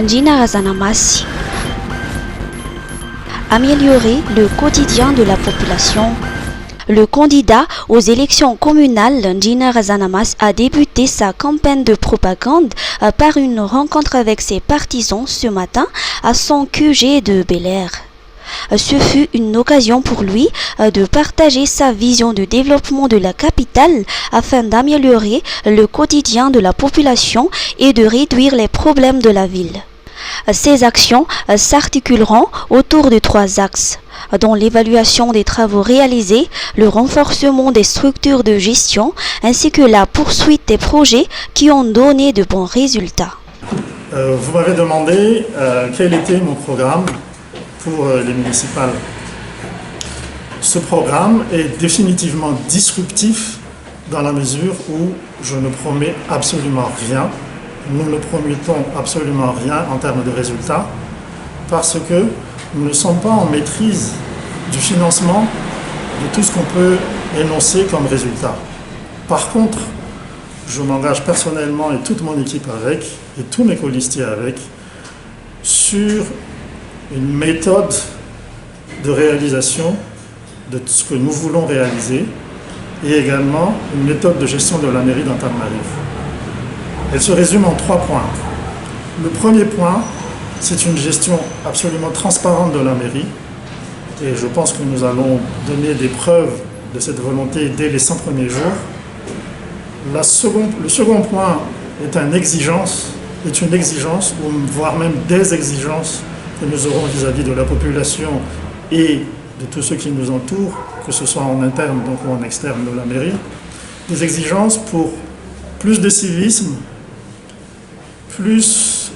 Njina Razanamasi. Améliorer le quotidien de la population. Le candidat aux élections communales, Njina Razanamas, a débuté sa campagne de propagande par une rencontre avec ses partisans ce matin à son QG de Bel-Air. Ce fut une occasion pour lui de partager sa vision de développement de la capitale afin d'améliorer le quotidien de la population et de réduire les problèmes de la ville. Ces actions s'articuleront autour de 3 axes, dont l'évaluation des travaux réalisés, le renforcement des structures de gestion ainsi que la poursuite des projets qui ont donné de bons résultats. Vous m'avez demandé quel était mon programme pour les municipales. Ce programme est définitivement disruptif dans la mesure où je ne promets absolument rien. Nous ne promettons absolument rien en termes de résultats parce que nous ne sommes pas en maîtrise du financement de tout ce qu'on peut énoncer comme résultat. Par contre, je m'engage personnellement et toute mon équipe avec, et tous mes colistiers avec, sur une méthode de réalisation de ce que nous voulons réaliser et également une méthode de gestion de la mairie d'Antananarivo. Elle se résume en 3 points. Le premier point, c'est une gestion absolument transparente de la mairie et je pense que nous allons donner des preuves de cette volonté dès les 100 premiers jours. Le second point est une exigence, voire même des exigences que nous aurons vis-à-vis de la population et de tous ceux qui nous entourent, que ce soit en interne donc, ou en externe de la mairie. Des exigences pour plus de civisme, plus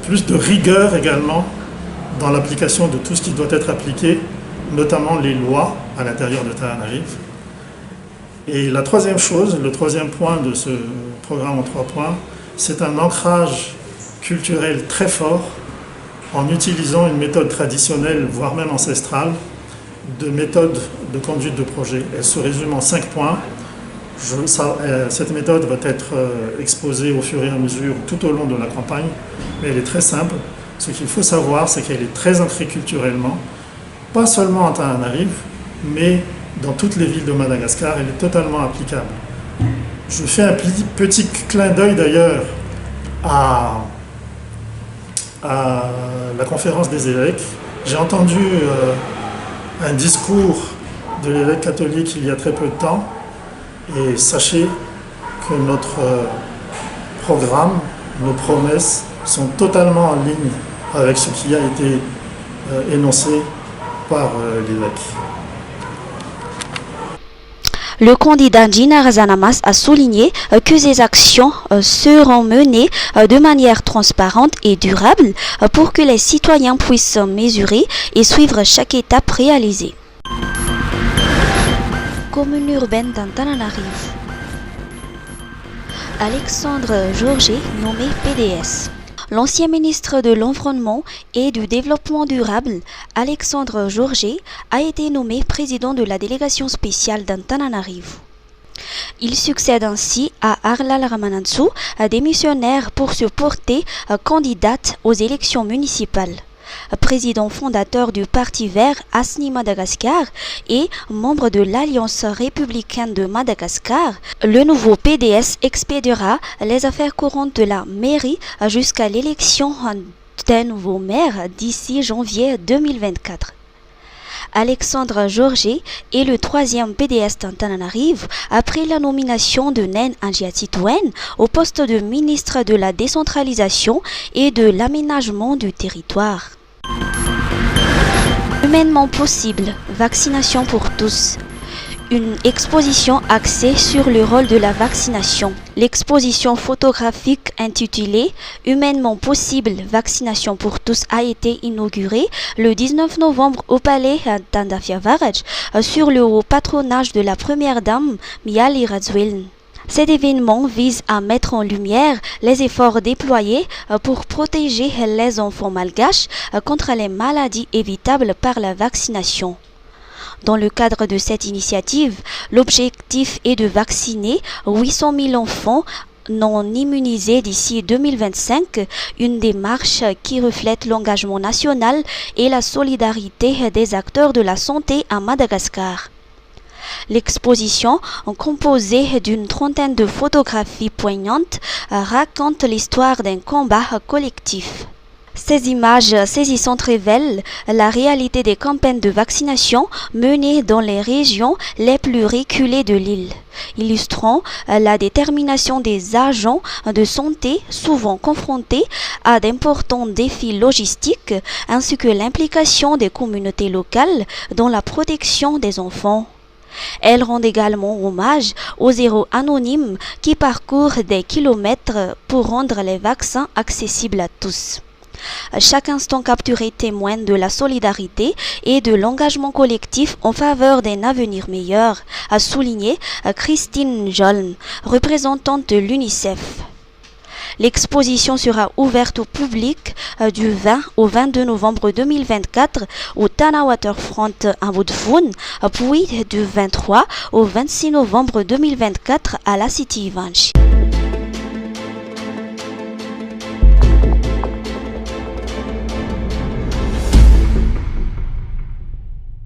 plus de rigueur également dans l'application de tout ce qui doit être appliqué, notamment les lois à l'intérieur de Antananarivo. Et la troisième chose, le troisième point de ce programme en 3 points, c'est un ancrage culturel très fort en utilisant une méthode traditionnelle, voire même ancestrale, de méthode de conduite de projet. Elle se résume en 5 points. Cette méthode va être exposée au fur et à mesure tout au long de la campagne, mais elle est très simple. Ce qu'il faut savoir, c'est qu'elle est très ancrée culturellement, pas seulement à Antananarivo, mais dans toutes les villes de Madagascar, elle est totalement applicable. Je fais un petit clin d'œil d'ailleurs à la conférence des évêques. J'ai entendu un discours de l'évêque catholique il y a très peu de temps et sachez que notre programme, nos promesses sont totalement en ligne avec ce qui a été énoncé par l'évêque. Le candidat Njina Razanamas a souligné que ces actions seront menées de manière transparente et durable pour que les citoyens puissent mesurer et suivre chaque étape réalisée. Commune urbaine d'Antananarivo. Alexandre Georget, nommé PDS. L'ancien ministre de l'Environnement et du Développement durable, Alexandre Georget, a été nommé président de la délégation spéciale d'Antananarivo. Il succède ainsi à Arlal Ramanantsoa, démissionnaire pour se porter candidate aux élections municipales. Président fondateur du Parti vert ASNI Madagascar et membre de l'Alliance républicaine de Madagascar, le nouveau PDS expédiera les affaires courantes de la mairie jusqu'à l'élection d'un nouveau maire d'ici janvier 2024. Alexandre Georget est le 3e PDS d'Antananarivo après la nomination de Nen Angiatitwen au poste de ministre de la décentralisation et de l'aménagement du territoire. Humainement possible, vaccination pour tous. Une exposition axée sur le rôle de la vaccination. L'exposition photographique intitulée « Humainement possible, vaccination pour tous » a été inaugurée le 19 novembre au palais d'Andafiavaraj sur le haut patronage de la première dame Miali Radziwiłł. Cet événement vise à mettre en lumière les efforts déployés pour protéger les enfants malgaches contre les maladies évitables par la vaccination. Dans le cadre de cette initiative, l'objectif est de vacciner 800 000 enfants non immunisés d'ici 2025, une démarche qui reflète l'engagement national et la solidarité des acteurs de la santé à Madagascar. L'exposition, composée d'une trentaine de photographies poignantes, raconte l'histoire d'un combat collectif. Ces images saisissantes révèlent la réalité des campagnes de vaccination menées dans les régions les plus reculées de l'île, illustrant la détermination des agents de santé souvent confrontés à d'importants défis logistiques ainsi que l'implication des communautés locales dans la protection des enfants. Elle rend également hommage aux héros anonymes qui parcourent des kilomètres pour rendre les vaccins accessibles à tous. Chaque instant capturé témoigne de la solidarité et de l'engagement collectif en faveur d'un avenir meilleur, a souligné Christine Joln, représentante de l'UNICEF. L'exposition sera ouverte au public du 20 au 22 novembre 2024 au Tana Waterfront à Woodford, puis du 23 au 26 novembre 2024 à la City Vanch.